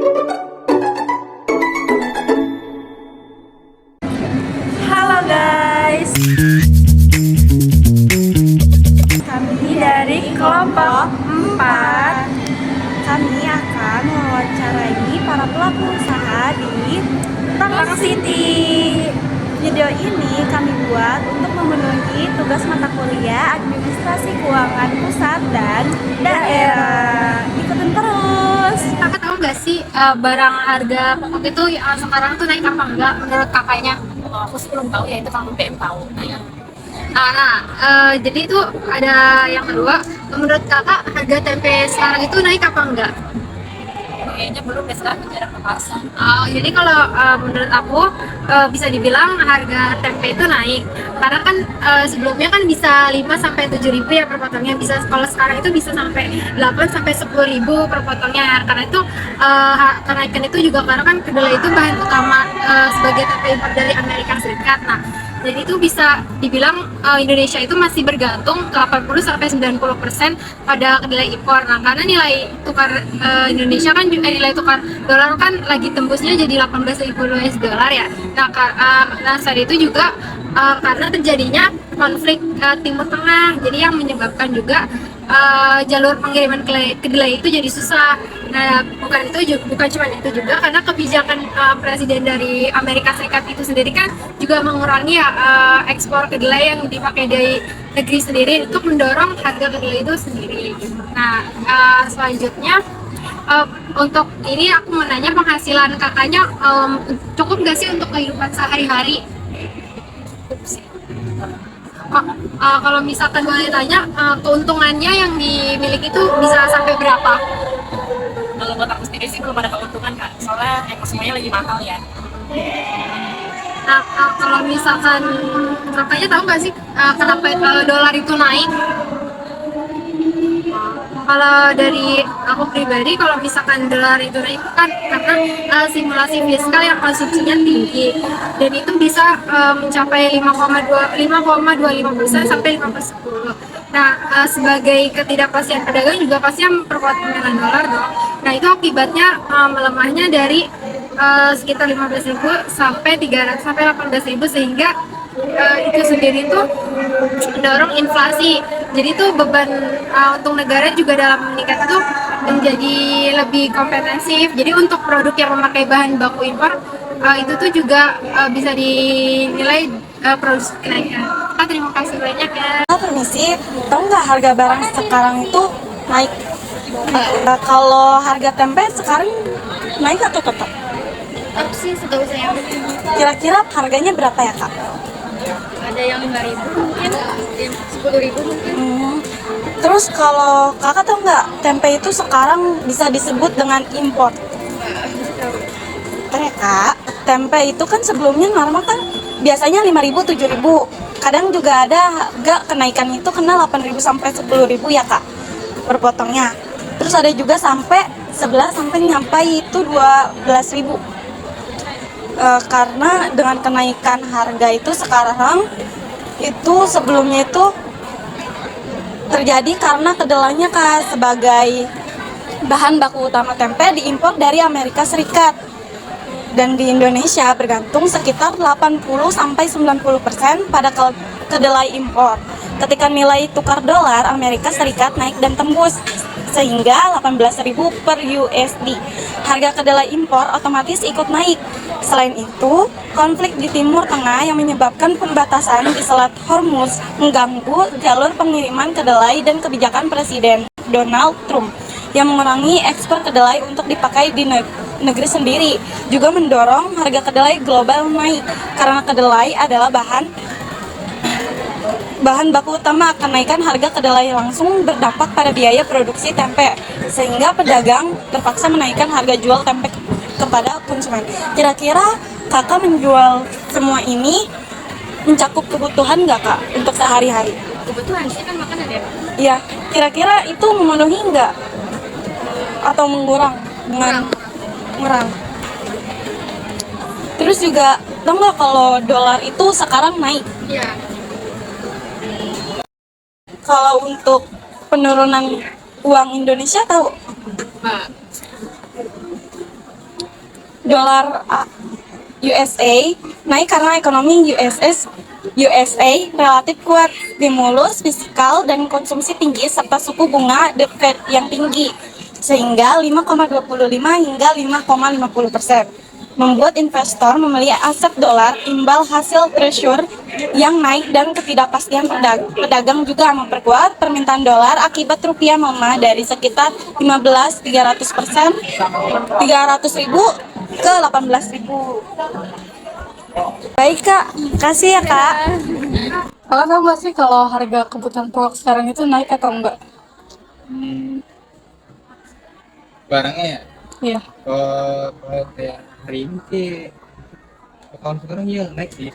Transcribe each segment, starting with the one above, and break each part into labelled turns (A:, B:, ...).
A: Halo guys, kami dari kelompok 4. Kami akan mewawancarai para pelaku usaha di Tang City. Video ini kami buat untuk memenuhi tugas mata kuliah Administrasi Keuangan Pusat dan Daerah. Ikutin terus.
B: Kakak tahu nggak sih barang harga pokok itu sekarang tuh naik apa enggak menurut kakaknya?
C: Aku sih belum tahu ya, itu Kang BM tahu.
B: Jadi itu ada yang kedua, menurut kakak harga tempe sekarang itu naik apa enggak?
C: Kayaknya belum deh, sekarang jarang ke pasar.
B: Jadi kalau menurut aku bisa dibilang harga tempe itu naik karena kan sebelumnya kan bisa 5 sampai 7 ribu ya per potongnya, bisa kalau sekarang itu bisa sampai 8 sampai 10 ribu per potongnya. Karena itu kenaikan itu juga karena kan kedelai itu bahan utama sebagai tempe impor dari Amerika Serikat. Nah, jadi itu bisa dibilang Indonesia itu masih bergantung 80 sampai 90% pada kedelai impor. Nah, karena nilai tukar Indonesia kan nilai tukar dolar kan lagi tembusnya jadi 18.000 US dollar ya. Nah, saat itu juga karena terjadinya konflik Timur Tengah, jadi yang menyebabkan juga jalur pengiriman kedelai itu jadi susah. Nah, bukan cuma itu juga karena kebijakan presiden dari Amerika Serikat itu sendiri kan juga mengurangi ekspor kedelai yang dipakai dari negeri sendiri untuk mendorong harga kedelai itu sendiri. Nah, selanjutnya untuk ini aku mau nanya penghasilan kakaknya cukup nggak sih untuk kehidupan sehari-hari? Kalau misalkan boleh tanya, keuntungannya yang dimiliki itu bisa sampai berapa?
C: Kalau buat aku sendiri sih belum ada keuntungan Kak, soalnya emang semuanya lagi mahal ya.
B: Nah, kalau misalkan kakaknya tahu nggak sih kenapa dolar itu naik? Kalau dari aku pribadi, kalau misalkan dolar itu naik kan karena simulasi fiskal yang konsumsinya tinggi dan itu bisa mencapai 5,25% sampai 5/10. Nah, sebagai ketidakpastian pedagang juga pasti memperkuat pengenalan dolar dong. Nah, itu akibatnya melemahnya dari sekitar 15.000 sampai 300 sampai 18.000 sehingga itu sendiri tuh mendorong inflasi. Jadi tuh beban untuk negara juga dalam meningkat itu menjadi lebih kompetensif. Jadi untuk produk yang memakai bahan baku impor itu tuh juga bisa dinilai produksi kenaikan. Terima kasih banyak ya.
A: Permisi, tahu nggak harga barang sekarang itu naik? Kalau harga tempe sekarang naik atau tetap?
B: Aku sih setahu saya
A: Kira-kira harganya berapa ya kak?
B: ada yang 5.000 mungkin, 10.000 mungkin.
A: Terus kalau kakak tahu nggak tempe itu sekarang bisa disebut dengan impor? Oke kak, tempe itu kan sebelumnya normal kan biasanya 5.000 7.000. Kadang juga ada harga kenaikan itu kena 8.000 sampai 10.000 ya kak per potongnya. Terus ada juga sampai 11 sampai nyampai itu 12.000. Karena dengan kenaikan harga itu sekarang itu sebelumnya itu terjadi karena kedelainya kak sebagai bahan baku utama tempe diimpor dari Amerika Serikat dan di Indonesia bergantung sekitar 80 sampai 90% pada kedelai impor. Ketika nilai tukar dolar Amerika Serikat naik dan tembus sehingga 18.000 per USD, harga kedelai impor otomatis ikut naik. Selain itu, konflik di Timur Tengah yang menyebabkan pembatasan di Selat Hormuz mengganggu jalur pengiriman kedelai dan kebijakan Presiden Donald Trump yang mengurangi ekspor kedelai untuk dipakai di negeri sendiri juga mendorong harga kedelai global naik karena kedelai adalah bahan baku utama. Kenaikan harga kedelai langsung berdampak pada biaya produksi tempe sehingga pedagang terpaksa menaikkan harga jual tempe kepada konsumen. Kira-kira kakak menjual semua ini mencakup kebutuhan nggak kak untuk sehari-hari?
B: Kebetulan sih kan makanan ya.
A: Iya, kira-kira itu memenuhi nggak atau mengurang dengan ngurang? Terus juga tau nggak kalau dolar itu sekarang naik?
B: Iya.
A: Kalau untuk penurunan uang Indonesia tahu?
B: Mbak.
A: dolar USA naik karena ekonomi USA relatif kuat, stimulus fiskal dan konsumsi tinggi serta suku bunga The Fed yang tinggi sehingga 5,25 hingga 5,50%, membuat investor membeli aset dolar imbal hasil treasury yang naik dan ketidakpastian pedagang juga memperkuat permintaan dolar akibat rupiah melemah dari sekitar 300% 300.000 ke 18.000. Baik kak, makasih ya kak. Kakak tahu nggak sih kalau harga kebutuhan pokok sekarang itu naik atau enggak?
D: Barangnya ya,
A: Iya,
D: kalau kayak hari ini sih tahun sekarang ya naik sih.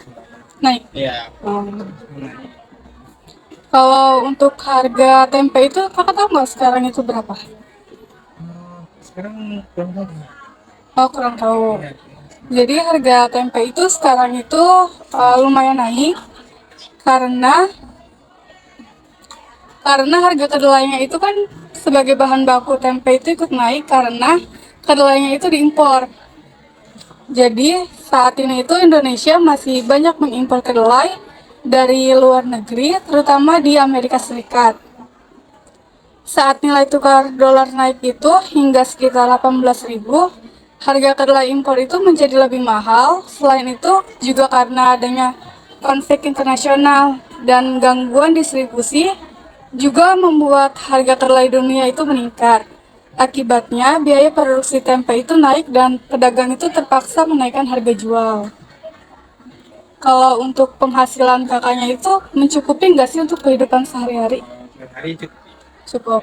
A: naik.
D: Iya, naik.
A: Kalau untuk harga tempe itu kakak tahu nggak sekarang itu berapa?
D: Sekarang kurang tahu.
A: Oh kurang tahu.
D: Iya.
A: Jadi harga tempe itu sekarang itu lumayan naik karena harga kedelainya itu kan sebagai bahan baku tempe itu ikut naik karena kedelainya itu diimpor. Jadi saat ini itu Indonesia masih banyak mengimpor kedelai dari luar negeri, terutama di Amerika Serikat. Saat nilai tukar dolar naik itu hingga sekitar 18.000, harga kedelai impor itu menjadi lebih mahal. Selain itu juga karena adanya konflik internasional dan gangguan distribusi juga membuat harga kedelai dunia itu meningkat. Akibatnya biaya produksi tempe itu naik dan pedagang itu terpaksa menaikkan harga jual. Kalau untuk penghasilan kakaknya itu mencukupi nggak sih untuk kehidupan sehari-hari?
D: Hari itu
A: Cukup.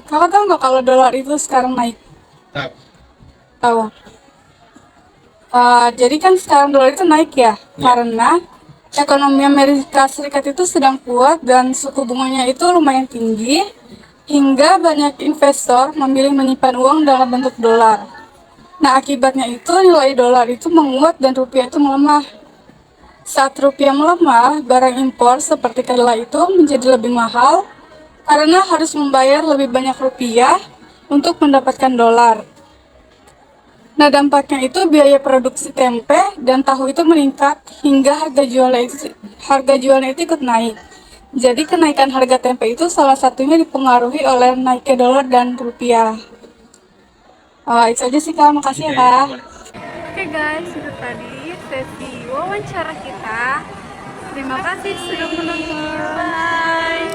A: Kakak tahu nggak kalau dolar itu sekarang naik?
D: tahu.
A: Tahu. Jadi kan sekarang dolar itu naik ya, karena ekonomi Amerika Serikat itu sedang kuat dan suku bunganya itu lumayan tinggi, hingga banyak investor memilih menyimpan uang dalam bentuk dolar. Nah, akibatnya itu nilai dolar itu menguat dan rupiah itu melemah. Saat rupiah melemah, barang impor seperti kedelai itu menjadi lebih mahal karena harus membayar lebih banyak rupiah untuk mendapatkan dolar. Nah, dampaknya itu biaya produksi tempe dan tahu itu meningkat hingga harga jualnya itu ikut naik. Jadi kenaikan harga tempe itu salah satunya dipengaruhi oleh naiknya dolar dan rupiah. Itu aja sih kak, makasih ya kak.
B: Oke guys, itu tadi sesi wawancara kita. Terima kasih sudah menonton. Bye.